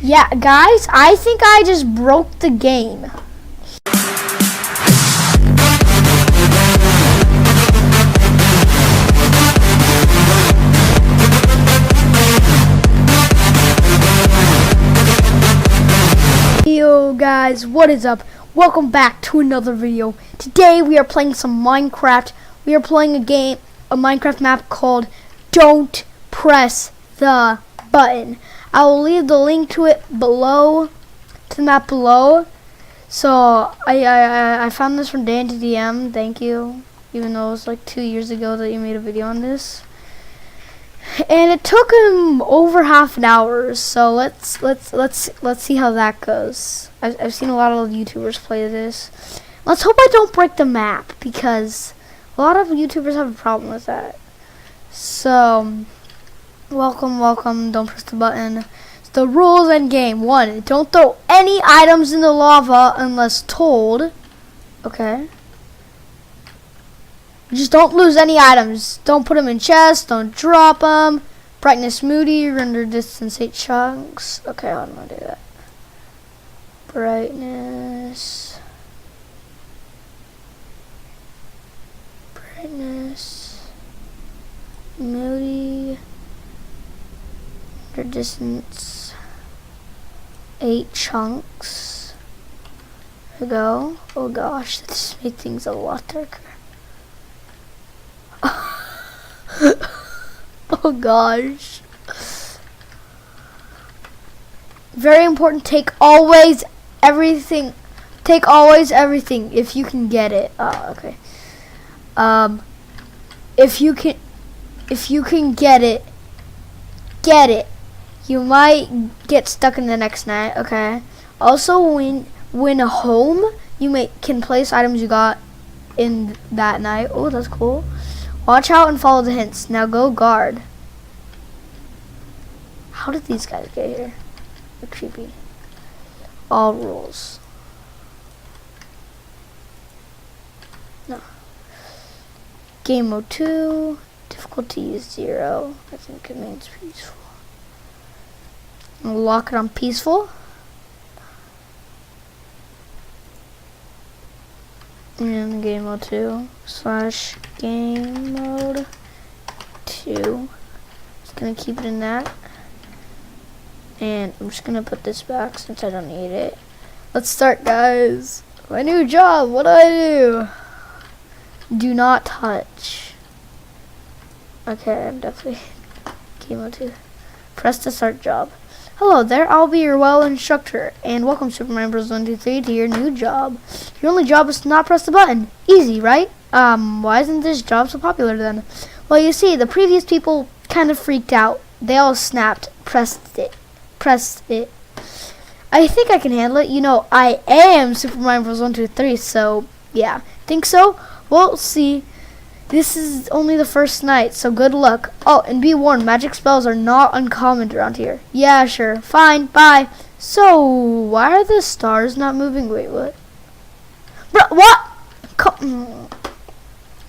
Yeah, guys, I think I just broke the game. Yo guys, what is up? Welcome back to another video. Today we are playing some Minecraft. We are playing a Minecraft map called Don't Press the Button. I will leave the link to it below, to the map below. So I found this from DandyDM. Thank you. Even though it was like 2 years ago that you made a video on this. And it took him over half an hour, so let's see how that goes. I've seen a lot of YouTubers play this. Let's hope I don't break the map, because a lot of YouTubers have a problem with that. So, welcome, don't press the button. It's the rules and game. 1, don't throw any items in the lava unless told. Okay. Just don't lose any items. Don't put them in chests. Don't drop them. Brightness moody. Render distance 8 chunks. Okay, how do I do that? Brightness. Moody. Render distance 8 chunks. There we go. Oh gosh, that just made things a lot darker. Oh gosh. Very important, take always everything if you can get it. Okay. If you can get it. You might get stuck in the next night, okay? Also, when a home, you can place items you got in that night. Oh, that's cool. Watch out and follow the hints. Now go guard. How did these guys get here? They're creepy. All rules. No. Game mode 2. Difficulty is 0. I think it means peaceful. I'll lock it on peaceful. And game mode 2 / game mode 2. Just gonna keep it in that. And I'm just gonna put this back since I don't need it. Let's start, guys. My new job, what do I do? Do not touch. Okay, I'm definitely game mode 2. Press to start job. Hello there, I'll be your well instructor, and welcome Superman Bros 123 to your new job. Your only job is to not press the button. Easy, right? Why isn't this job so popular then? Well, you see, the previous people kind of freaked out. They all snapped, pressed it. I think I can handle it. You know, I am Superman Bros 123, so yeah. Think so? We'll see. This is only the first night, so good luck. Oh, and be warned, magic spells are not uncommon around here. Yeah, sure. Fine, bye. So, why are the stars not moving? Wait, what? Bro, what?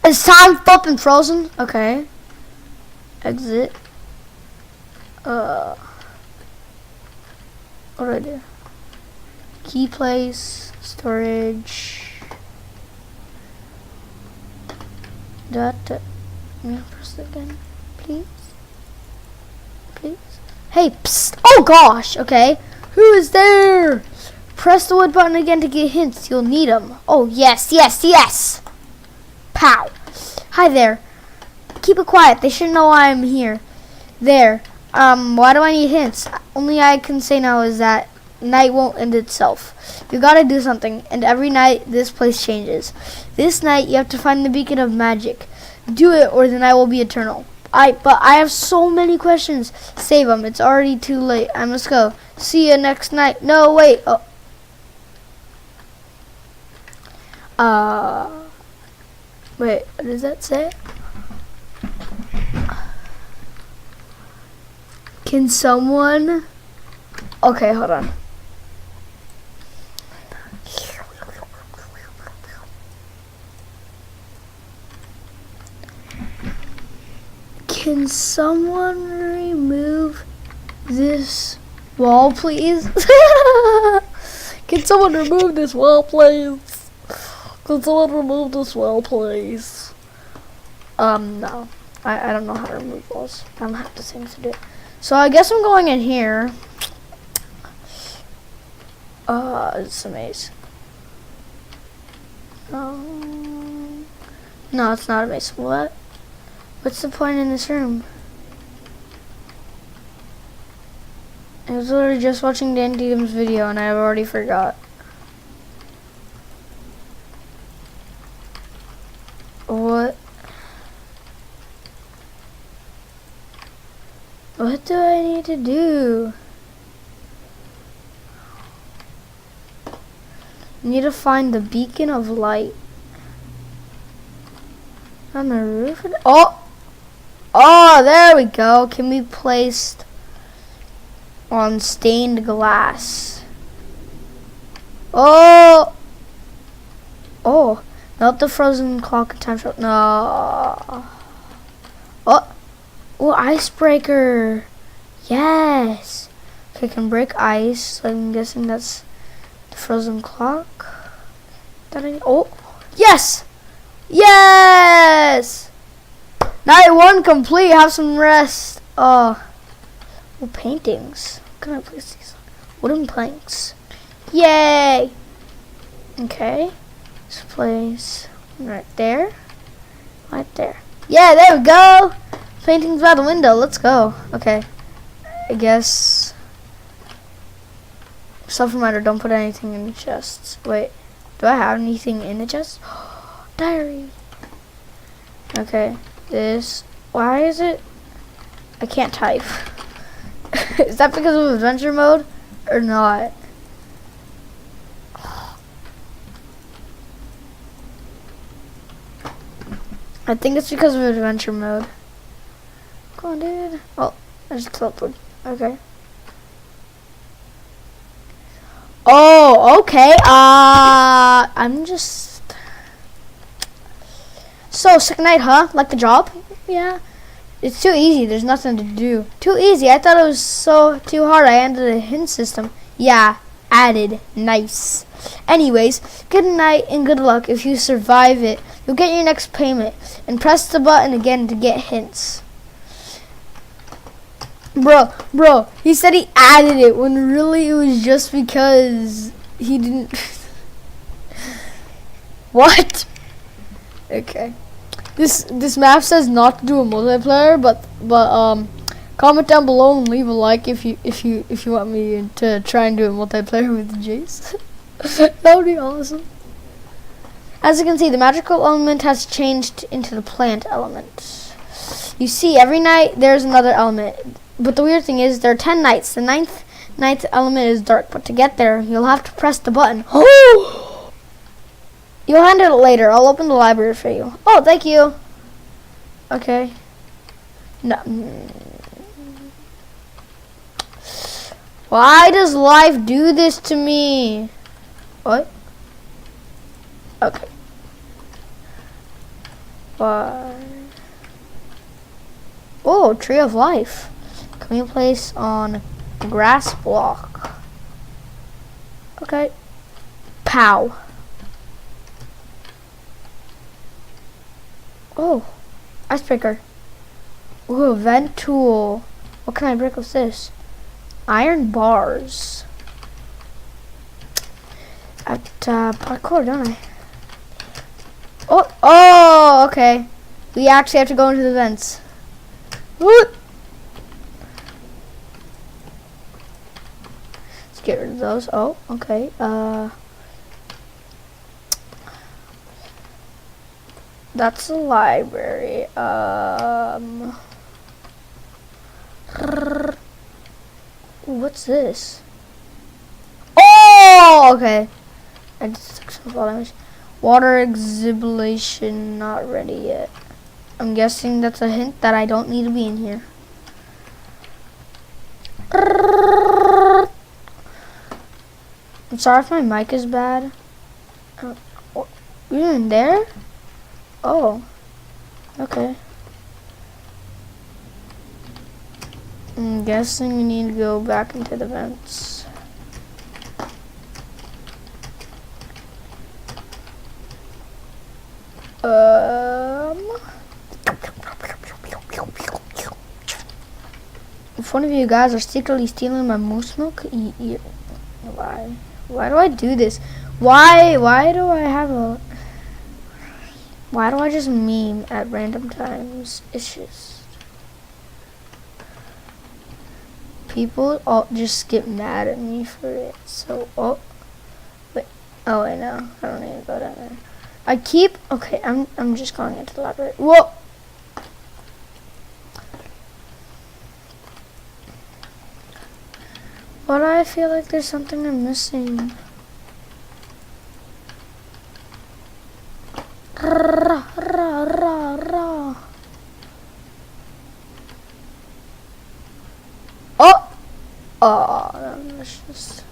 Is time flipping frozen? Okay. Exit. What do I do? Key place, storage. Press it again, please. Hey, psst. Oh gosh. Okay. Who is there? Press the wood button again to get hints. You'll need them. Oh yes. Pow. Hi there. Keep it quiet. They should know I'm here. There. Why do I need hints? Only I can say now is that night won't end itself. You gotta do something, and every night this place changes. This night you have to find the beacon of magic. Do it or the night will be eternal. But I have so many questions. Save them. It's already too late. I must go. See you next night. No, wait. Oh. Wait, what does that say? Can someone... Okay, hold on. Can someone remove this Wall, please. Can someone remove this wall, please? Can someone remove this wall, please? No. I don't know how to remove walls. I don't have the things to do it. So I guess I'm going in here. It's a maze. No, it's not a maze. What? What's the point in this room? I was literally just watching Dan Deedham's video and I've already forgot. What? What do I need to do? I need to find the beacon of light. On the roof? Oh! Oh, there we go. Can be placed on stained glass. Oh! Oh! Melt the frozen clock and time shot. No. Oh! Oh, icebreaker. Yes. Okay, can break ice. So I'm guessing that's the frozen clock. Oh! Yes! Yes! Night 1 complete. Have some rest. Oh, paintings. What can I place these on? Wooden planks. Yay! Okay. Let's place right there. Right there. Yeah, there we go. Paintings by the window. Let's go. Okay. I guess. Self-reminder, don't put anything in the chests. Wait. Do I have anything in the chest? Diary. Okay. This. Why is it? I can't type. Is that because of adventure mode or not? I think it's because of adventure mode. Come on, dude. Oh, I just teleported. Okay. Oh, okay. I'm just. So, second night, huh? Like the job? Yeah. It's too easy. There's nothing to do. Too easy. I thought it was too hard. I added a hint system. Yeah. Added. Nice. Anyways, good night and good luck. If you survive it, you'll get your next payment. And press the button again to get hints. Bro, he said he added it when really it was just because he didn't. What? Okay. This map says not to do a multiplayer, but comment down below and leave a like if you want me to try and do a multiplayer with Jace. That would be awesome. As you can see, the magical element has changed into the plant element. You see, every night there's another element. But the weird thing is, there are 10 nights. The ninth element is dark, but to get there, you'll have to press the button. Oh! You'll handle it later. I'll open the library for you. Oh, thank you. Okay. No. Why does life do this to me? What? Okay. Why? Oh, tree of life. Can we place on grass block? Okay. Pow. Oh, icebreaker. Ooh, vent tool. What can I break with this? Iron bars. At parkour, don't I? Oh, okay. We actually have to go into the vents. What? Let's get rid of those. Oh, okay. That's the library. What's this? Oh, okay. I just took some fall damage. Water exhibition not ready yet. I'm guessing that's a hint that I don't need to be in here. I'm sorry if my mic is bad. You're in there? Oh. Okay. I'm guessing we need to go back into the vents. If one of you guys are secretly stealing my moose milk, why? Why do I do this? Why do I have a... Why do I just meme at random times? It's just... People all just get mad at me for it. So, wait, no. I don't need to go down there. Okay, I'm just going into the library. Whoa! Why do I feel like there's something I'm missing? Oh, that's just...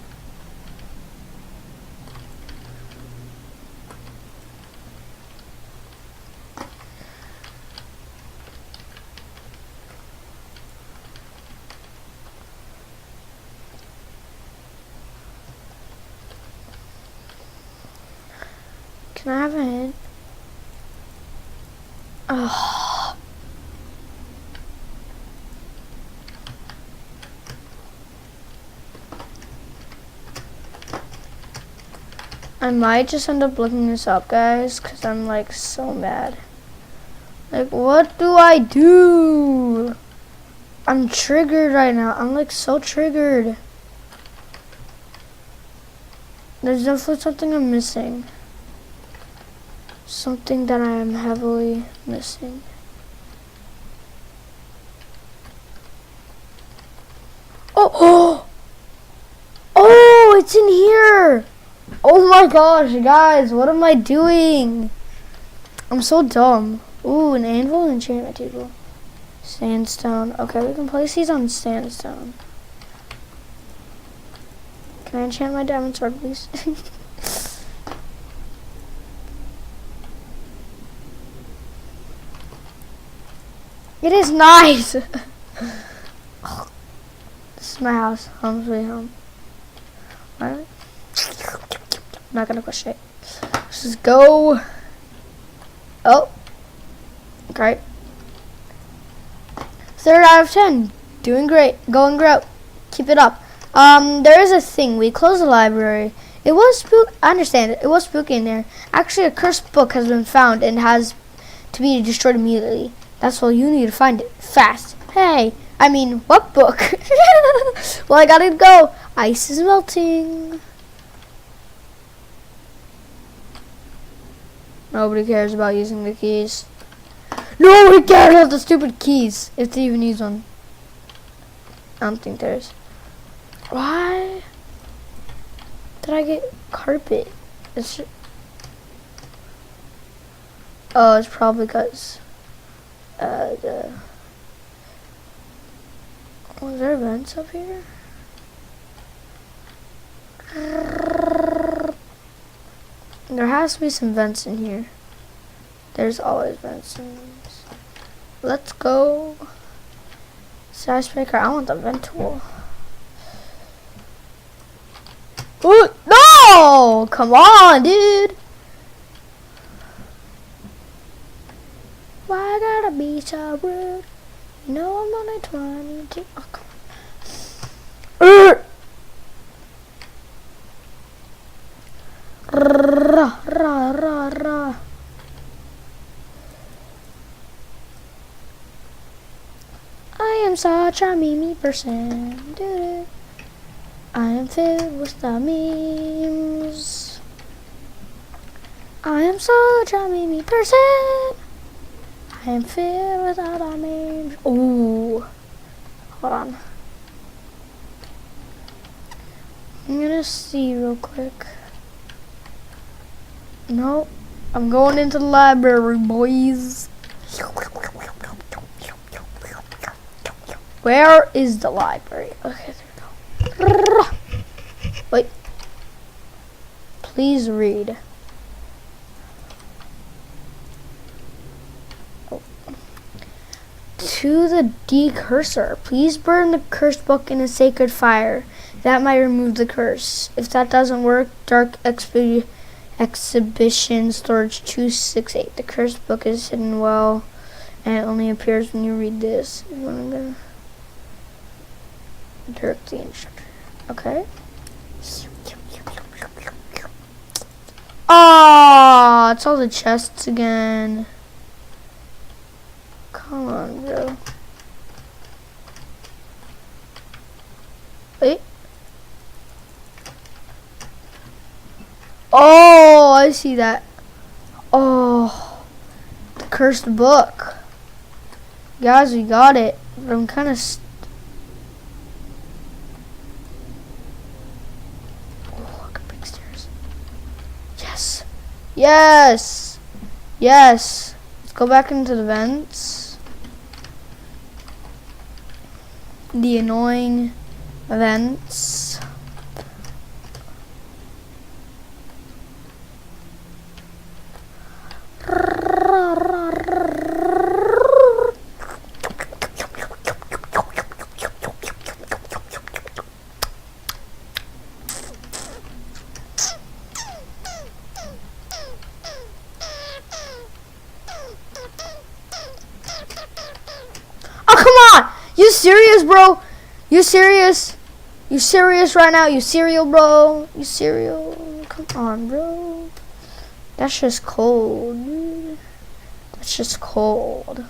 Can I have a hint? Oh. I might just end up looking this up, guys, because I'm like so mad. Like, what do I do? I'm triggered right now. I'm like so triggered. There's definitely something I'm missing. Something that I am heavily missing. Oh, it's in here. Oh my gosh, guys, what am I doing? I'm so dumb. Ooh, an anvil and enchantment table. Sandstone. Okay, we can place these on sandstone. Can I enchant my diamond sword, please? It is nice. Oh, this is my house. Home sweet home. Alright. I'm not gonna question it. Let's just go. Oh. Okay. 3 out of 10. Doing great. Going great. Keep it up. There is a thing. We closed the library. It was I understand it. It was spooky in there. Actually, a cursed book has been found and has to be destroyed immediately. That's all you need to find it. Fast. Hey. I mean, what book? Well, I gotta go. Ice is melting. Nobody cares about using the keys. Nobody cares about the stupid keys. If they even use one. I don't think there is. Why did I get carpet? It's probably because was there vents up here? There has to be some vents in here. There's always vents in these. Let's go. Sizemaker, I want the vent tool. Ooh, no! Come on, dude. Why gotta be so rude? You know I'm only 22. Oh, come on. Ra, ra, ra, ra. I am such a meme person. Doo-doo. I am filled with the memes. I am such a meme person. I am filled with all the memes. Ooh. Hold on. I'm gonna see real quick. No. I'm going into the library, boys. Where is the library? Okay, there we go. Wait. Please read. Oh. to the decursor. Please burn the cursed book in a sacred fire. That might remove the curse. If that doesn't work, Exhibition Storage 268. The cursed book is hidden well, and it only appears when you read this. I'm gonna direct the instructor. Okay. Oh, it's all the chests again. Come on, bro. Wait. Oh, I see that. Oh, the cursed book. Guys, we got it. But I'm kind of... oh, look at big stairs. Yes. Yes. Yes. Let's go back into the vents. The annoying vents. You serious, bro? You serious? You serious right now? You cereal, bro? You cereal? Come on, bro. That's just cold, dude. That's just cold.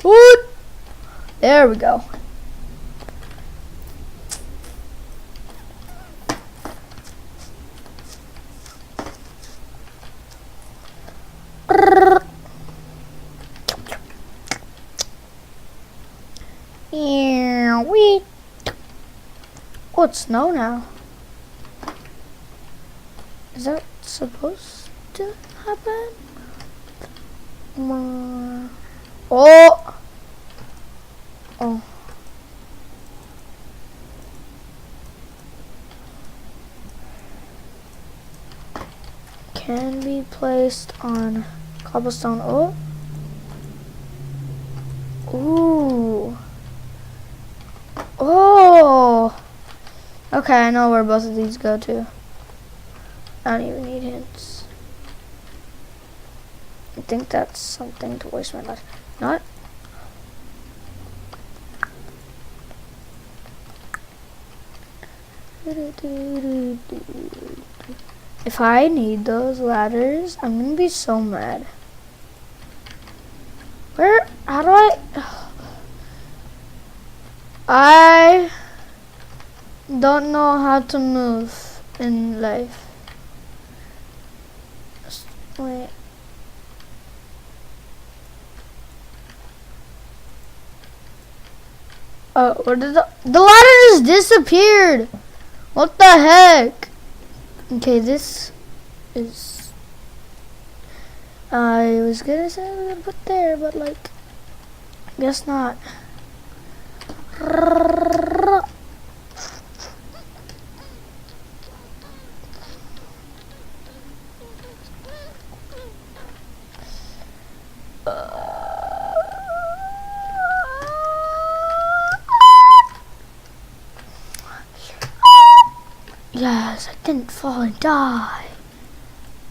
What? There we go. Oh, it's snow now. Is that supposed to happen? Oh! Oh. Can be placed on cobblestone. Oh. Ooh. Oh. Okay, I know where both of these go to. I don't even need hints. I think that's something to waste my life. Not. If I need those ladders, I'm gonna be so mad. Where? How do I don't know how to move in life. Wait. Oh, where did the ladder just disappeared? What the heck? Okay, this is... I was gonna say I was gonna put there, but like, guess not. Yes, I didn't fall and die.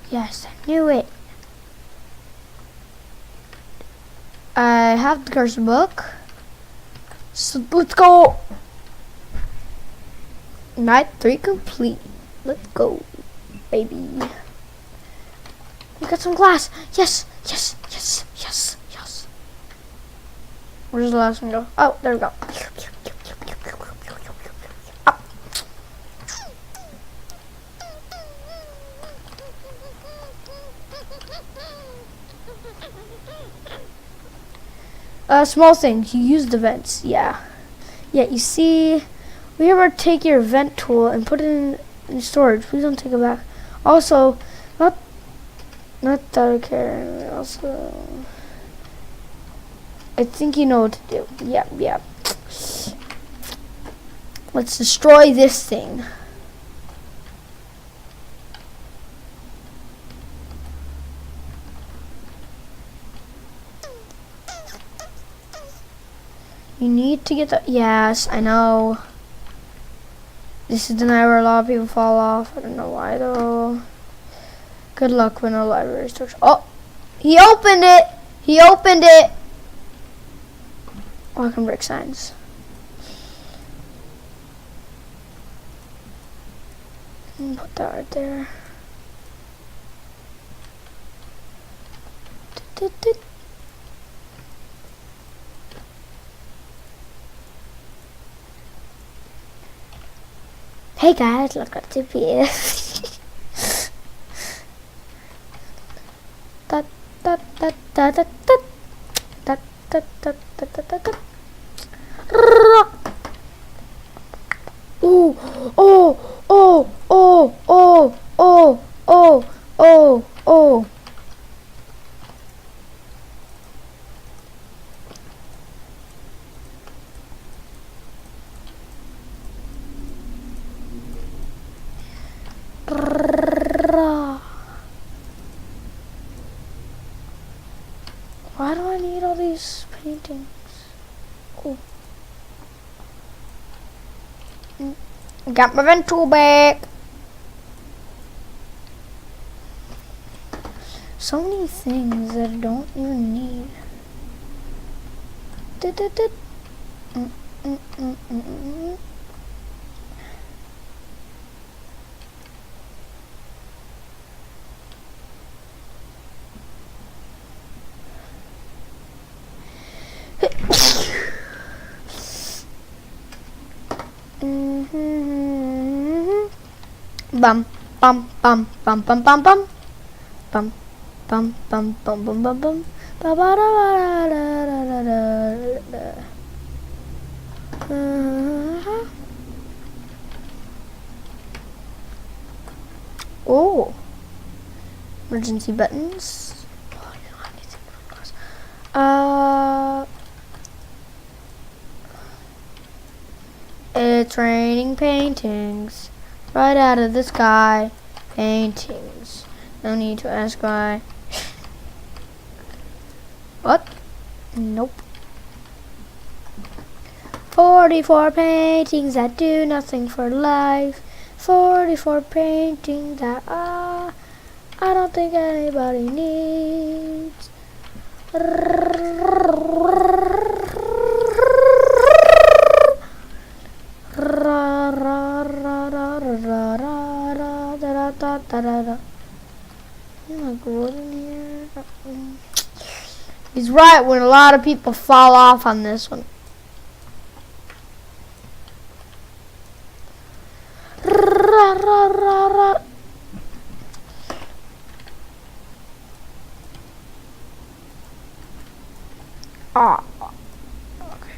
Yes, I knew it. I have the cursed book. So let's go. Night 3 complete. Let's go, baby. We got some glass. Yes, yes, yes, yes, yes. Where's the last one go? Oh, there we go. Small things. You use the vents. Yeah. Yeah, you see, we ever take your vent tool and put it in storage. Please don't take it back. Also, not that I care. Also, I think you know what to do. Yeah, yeah. Let's destroy this thing. You need to get the... Yes, I know. This is the night where a lot of people fall off. I don't know why though. Good luck when a library starts. Oh! He opened it! He opened it! Oh, I can break signs. Put that right there. Hey guys, look at the PS. Oh, oh, oh, oh, oh, oh, oh, oh, oh. Why do I need all these paintings? Oh. Got my ventral back. So many things that I don't even need. Bum bum bum bum bum bum bum bum bum bum bum bum bum bum ba ba da da da da da. Oh, emergency buttons. Oh, you don't have anything on those. It's raining paintings right out of the sky. Paintings. No need to ask why. What? Nope. 44 paintings that do nothing for life. 44 paintings that I don't think anybody needs. Like wood in here. He's right when a lot of people fall off on this one. Ah. Okay.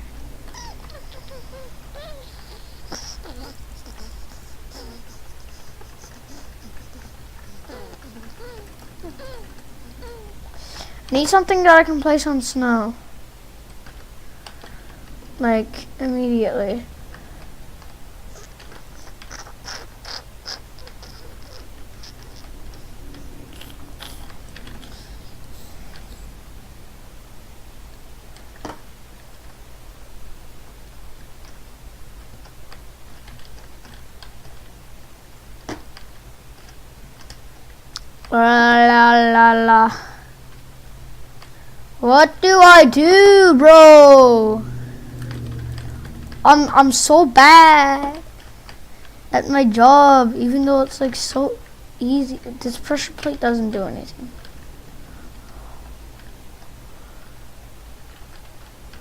Need something that I can place on snow. Like, immediately. La la la la. What do I do, bro? I'm so bad at my job, even though it's like so easy. This pressure plate doesn't do anything.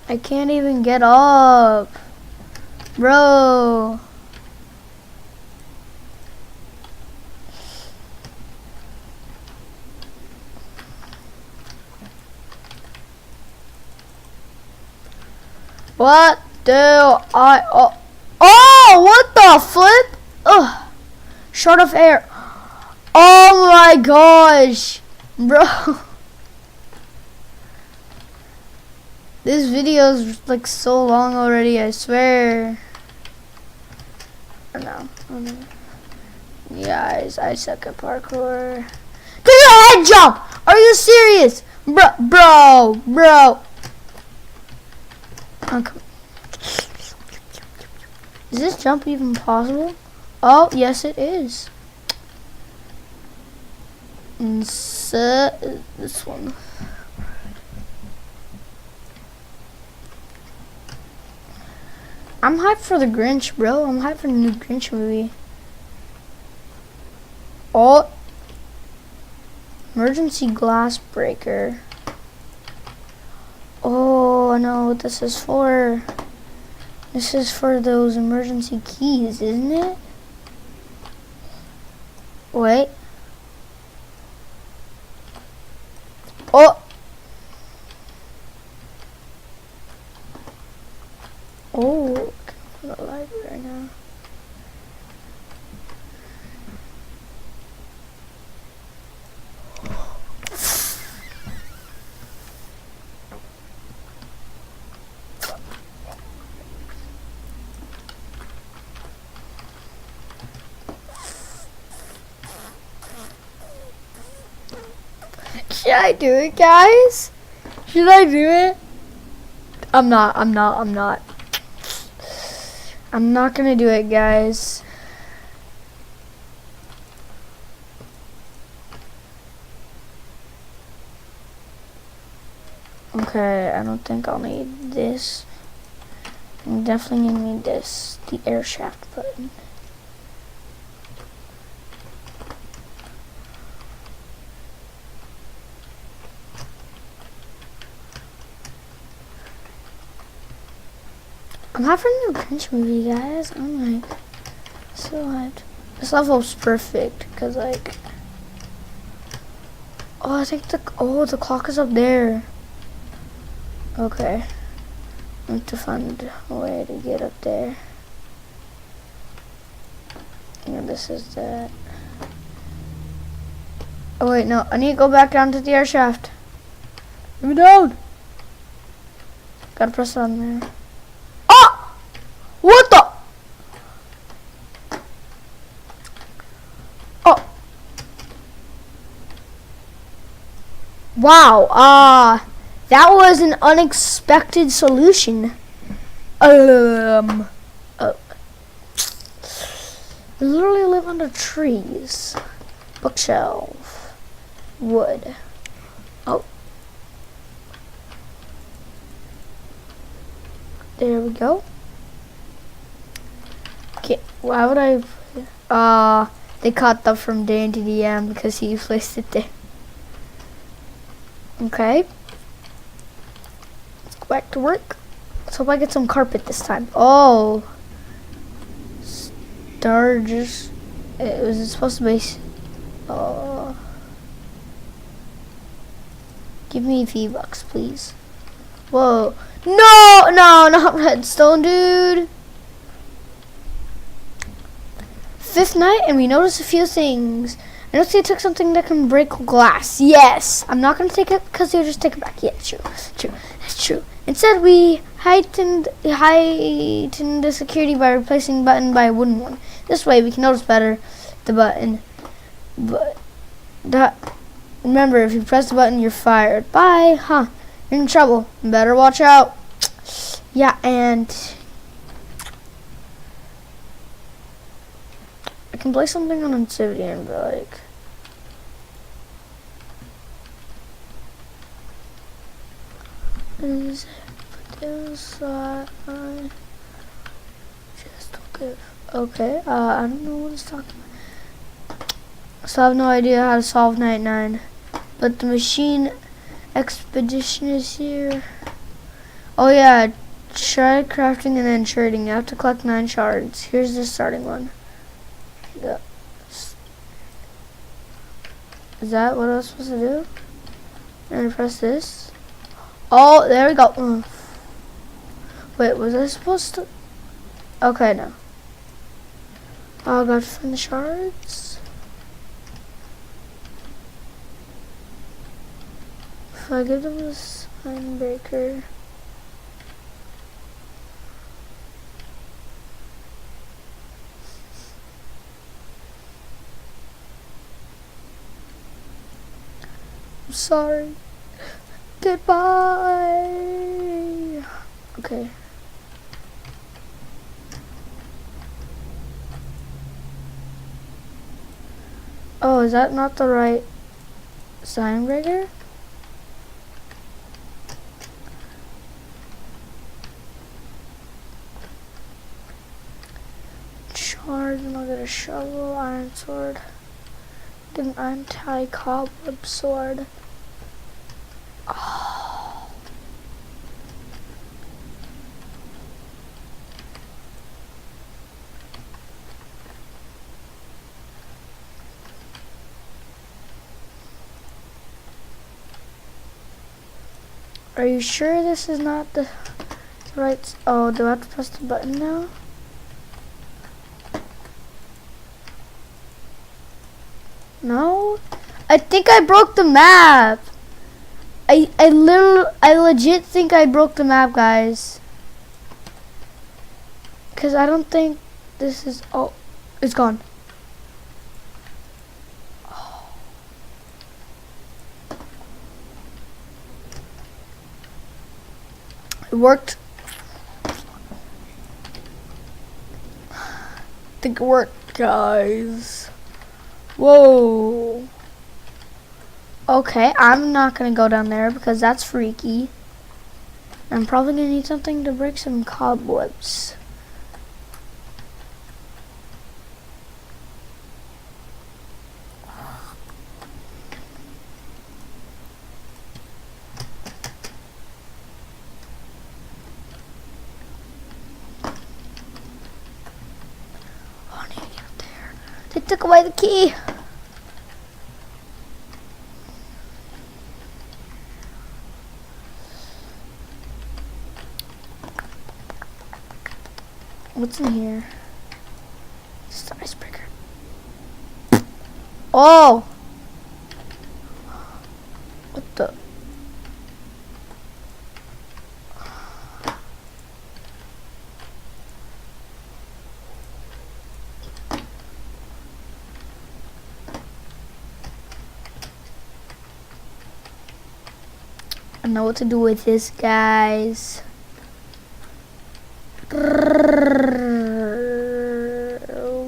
I can't even get up, bro. What do I... Oh, what the flip? Ugh. Short of air. Oh my gosh. Bro. This video is like so long already, I swear. No. Guys, I suck at parkour. Do your head jump! Are you serious? Bro. Okay. Is this jump even possible? Oh, yes it is. Insert this one. I'm hyped for the Grinch, bro. I'm hyped for the new Grinch movie. Oh. Emergency glass breaker. Oh, I know what this is for. This is for those emergency keys, isn't it? Wait. Oh. Oh, the library now. Should I do it, guys? Should I do it? I'm not gonna do it, guys. Okay, I don't think I'll need this. I'm definitely gonna need this, the air shaft button. I'm hyped for a new Grinch movie, guys. I'm like so hyped. This level's perfect because like, oh, I think the clock is up there. Okay, I have to find a way to get up there. And this is that. Oh wait, no, I need to go back down to the air shaft. Let me down. Gotta press it on there. What the? Oh. Wow. That was an unexpected solution. Oh. I literally live under trees. Bookshelf. Wood. Oh. There we go. Okay, why would I? They caught that from Dan to DM because he placed it there. Okay. Let's go back to work. Let's hope I get some carpet this time. Oh. Sturgis. It was supposed to be. Give me V-Bucks, please. Whoa. No, not redstone, dude. Fifth night, and we noticed a few things. I noticed they took something that can break glass. Yes. I'm not going to take it because they'll just take it back. Yeah, true. That's true. Instead, we heightened the security by replacing the button by a wooden one. This way, we can notice better the button. But remember, if you press the button, you're fired. Bye. Huh. You're in trouble. Better watch out. Yeah, and I can play something on Obsidian, but like, is this just okay? I don't know what it's talking about. So I have no idea how to solve night 9, but the machine expedition is here. Oh yeah, try crafting and then trading. You have to collect 9 shards. Here's the starting one. Yeah. Is that what I was supposed to do? And press this. Oh, there we go. Wait, was I supposed to? Okay, no. Oh, I got to find the shards. If I give them a sign breaker. I'm sorry. Goodbye. Okay. Oh, is that not the right sign breaker? Charge, and I'll get a shovel, iron sword, get an anti-cobweb sword. Oh. Are you sure this is not the right? Oh, do I have to press the button now? No? I think I broke the map. I legit think I broke the map, guys. Cause I don't think this is, oh, it's gone. Oh. It worked. I think it worked, guys. Whoa. Okay, I'm not gonna go down there because that's freaky. I'm probably gonna need something to break some cobwebs. Oh, I need to get up there. They took away the key. What's in here? It's the icebreaker. Oh! What the? I know what to do with this, guys.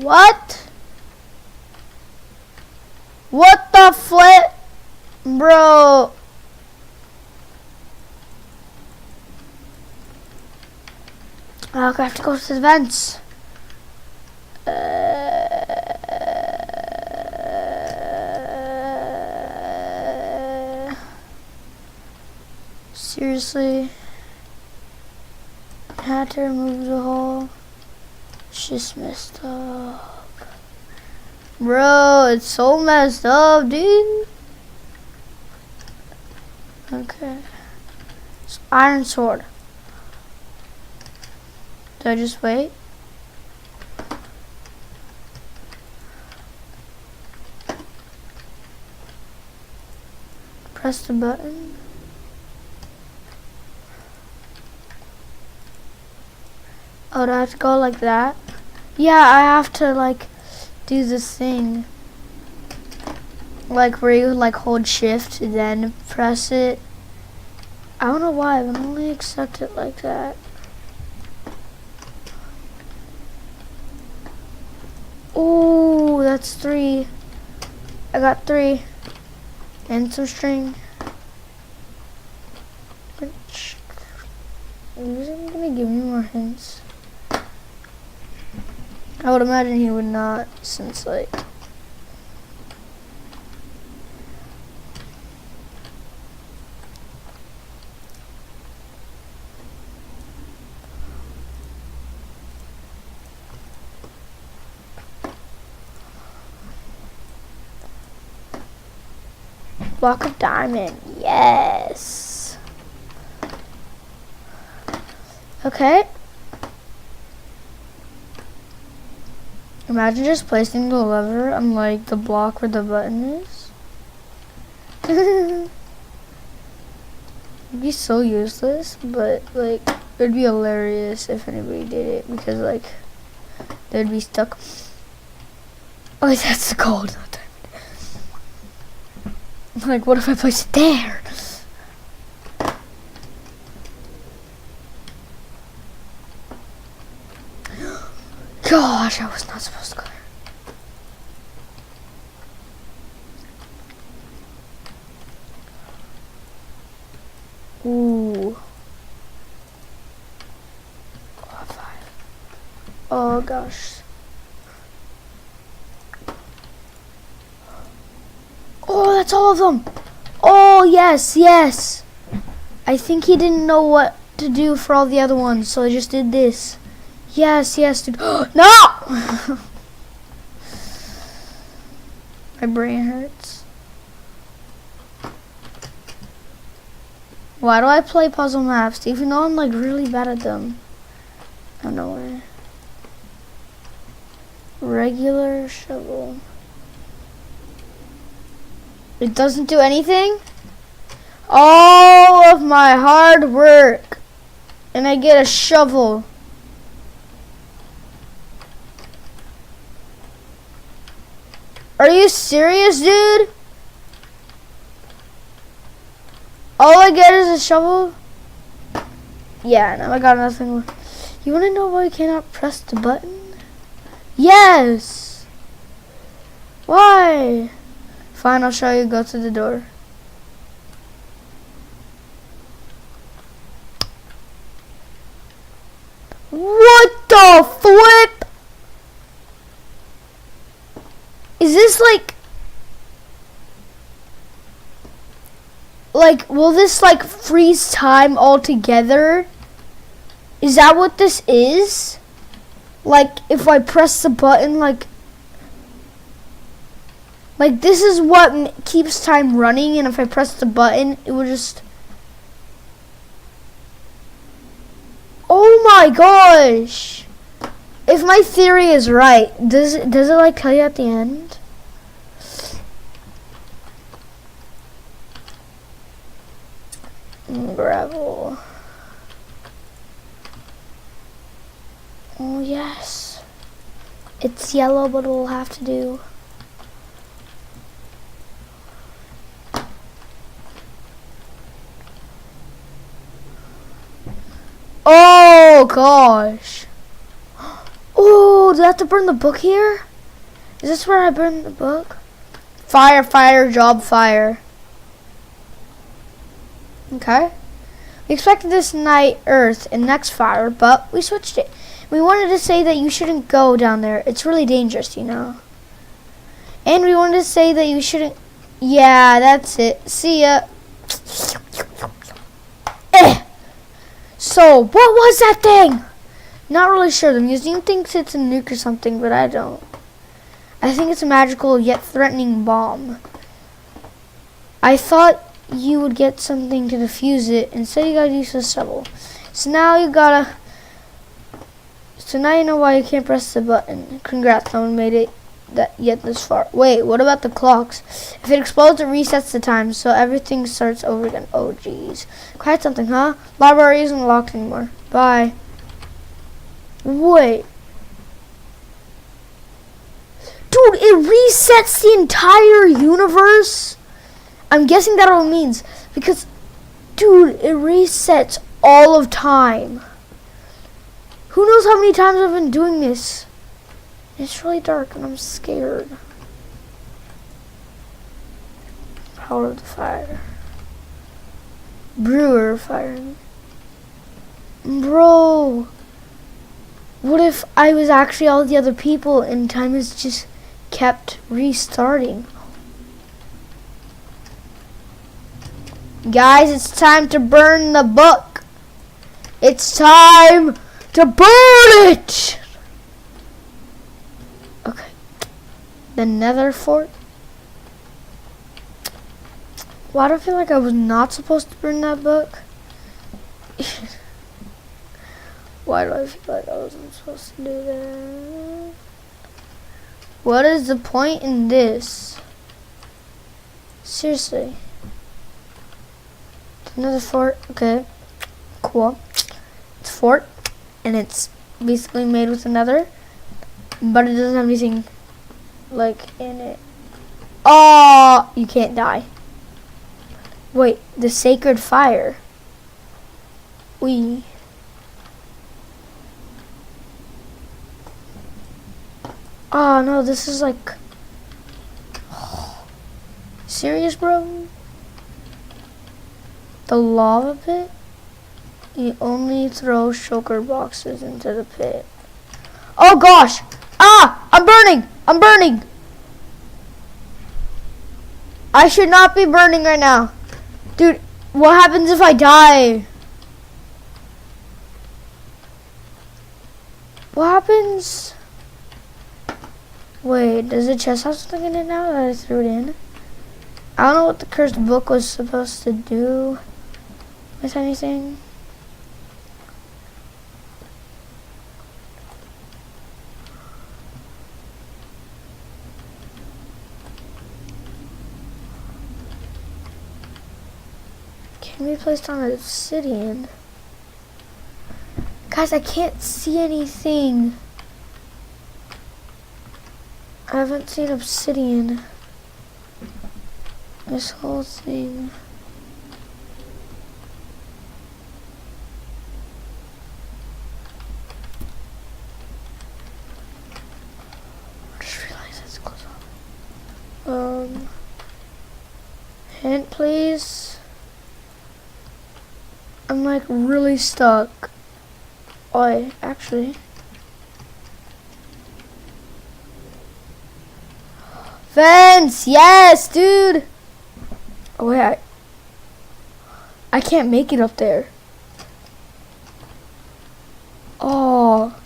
What? What the flip? Bro. Oh, I have to go to the vents. Seriously? Had to remove the hole. It's just messed up. Bro, it's so messed up, dude. Okay. It's iron sword. Do I just wait? Press the button. Oh, do I have to go like that? Yeah, I have to like do this thing. Like where you like hold shift and then press it. I don't know why, but I only accept it like that. Oh, that's 3. I got 3. And some string. Which isn't gonna give me more hints. I would imagine he would not, since like block of diamond. Yes. Okay. Imagine just placing the lever on like the block where the button is. It'd be so useless, but like it'd be hilarious if anybody did it because like they'd be stuck. Oh, that's the gold, not diamond. Like, what if I place it there? Gosh, I was not supposed to go there. Ooh. Oh gosh. Oh, that's all of them. Oh, yes, yes. I think he didn't know what to do for all the other ones, so I just did this. Yes, yes, dude. No! My brain hurts. Why do I play puzzle maps, even though I'm like really bad at them? I don't know where. Regular shovel. It doesn't do anything? All of my hard work. And I get a shovel. Are you serious, dude? All I get is a shovel? Yeah, now I got nothing. You wanna know why I cannot press the button? Yes! Why? Fine, I'll show you. Go to the door. What the flip? Is this like, will this like freeze time altogether? Is that what this is? Like, if I press the button, like this is what keeps time running, and if I press the button, it will just... Oh my gosh! If my theory is right, does it like tell you at the end? Gravel. Oh yes. It's yellow, but it'll have to do. Oh gosh. Oh, do I have to burn the book here? Is this where I burn the book? Fire, fire, job, fire. Okay. We expected this night Earth and next fire, but we switched it. We wanted to say that you shouldn't go down there. It's really dangerous, you know. And we wanted to say that you shouldn't... Yeah, that's it. See ya. So, what was that thing? Not really sure. The museum thinks it's a nuke or something, but I don't. I think it's a magical yet threatening bomb. I thought you would get something to defuse it. Instead, you gotta use a shovel. So now you know why you can't press the button. Congrats, no one made it yet this far. Wait, what about the clocks? If it explodes, it resets the time, so everything starts over again. Oh, jeez. Quite something, huh? Library isn't locked anymore. Bye. Wait. Dude, it resets the entire universe? I'm guessing that's what it means. Because, dude, it resets all of time. Who knows how many times I've been doing this? It's really dark and I'm scared. Power of the fire. Brewer fire. Bro. What if I was actually all the other people and time is just kept restarting? Guys, it's time to burn the book. It's time to burn it! Okay. The Nether Fort. Why do I feel like I was not supposed to burn that book? Why do I feel like I wasn't supposed to do that? What is the point in this? Seriously. Another fort. Okay. Cool. It's a fort. And it's basically made with another. But it doesn't have anything like in it. Oh, you can't die. Wait, the sacred fire. We. Oh no, this is like. Serious, bro? The lava pit? You only throw shulker boxes into the pit. Oh gosh! Ah! I'm burning! I'm burning! I should not be burning right now. Dude, what happens if I die? What happens? Wait, does the chest have something in it now that I threw it in? I don't know what the cursed book was supposed to do with anything. Can be placed on obsidian. Guys, I can't see anything. I haven't seen obsidian. This whole thing. I just realized it's close up. Hint, please. I'm like really stuck. Oh, actually. Fence! Yes, dude! Oh wait, I can't make it up there. Oh,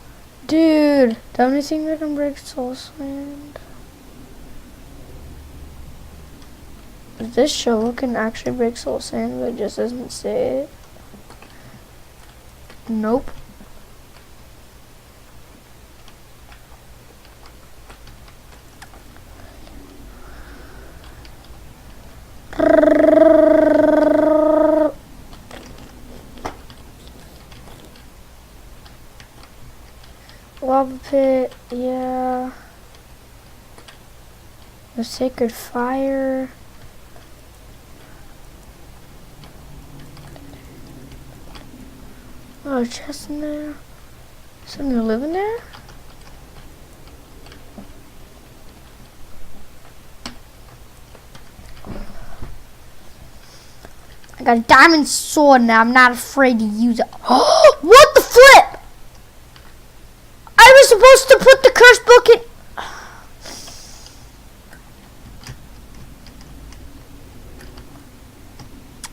dude. The only thing that can break soul sand. This shovel can actually break soul sand, but it just doesn't say it. Nope. Lava pit, yeah. The sacred fire. Oh, a chest in there. Somebody living there? I got a diamond sword now. I'm not afraid to use it. Oh, what the flip? I was supposed to put the cursed book in.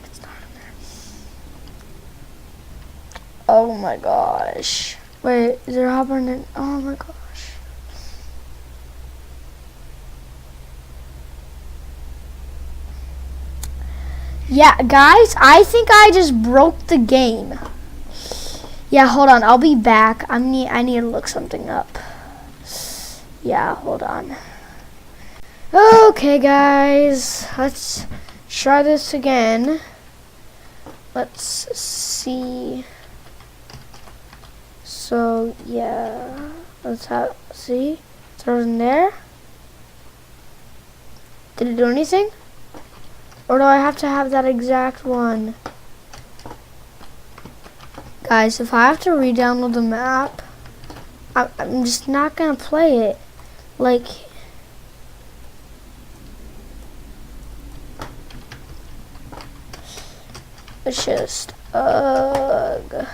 It's not in there. Oh my gosh. Wait, is there a hopper in it? Oh my gosh. Yeah, guys, I think I just broke the game. Yeah, hold on. I'll be back. I need to look something up. Yeah, hold on. Okay, guys. Let's try this again. Let's see. So, yeah. Let's have, see? Throw it in there. Did it do anything? Or do I have to have that exact one? Guys, if I have to re-download the map, I'm just not gonna play it. Like, it's just, ugh.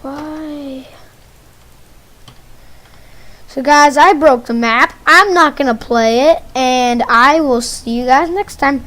Why? So guys, I broke the map. I'm not gonna play it, and I will see you guys next time.